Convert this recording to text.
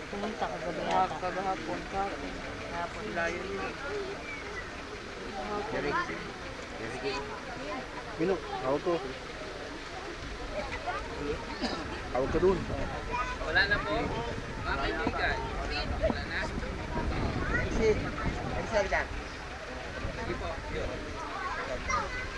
Pumunta kagabi yata. Kagahapon, Hapon. layo niya. Mino, tawag ko. Tawag ka dun. Wala na po. Mga kaibigan. Wala na. Kasi, ay salda. Sige po. Yun.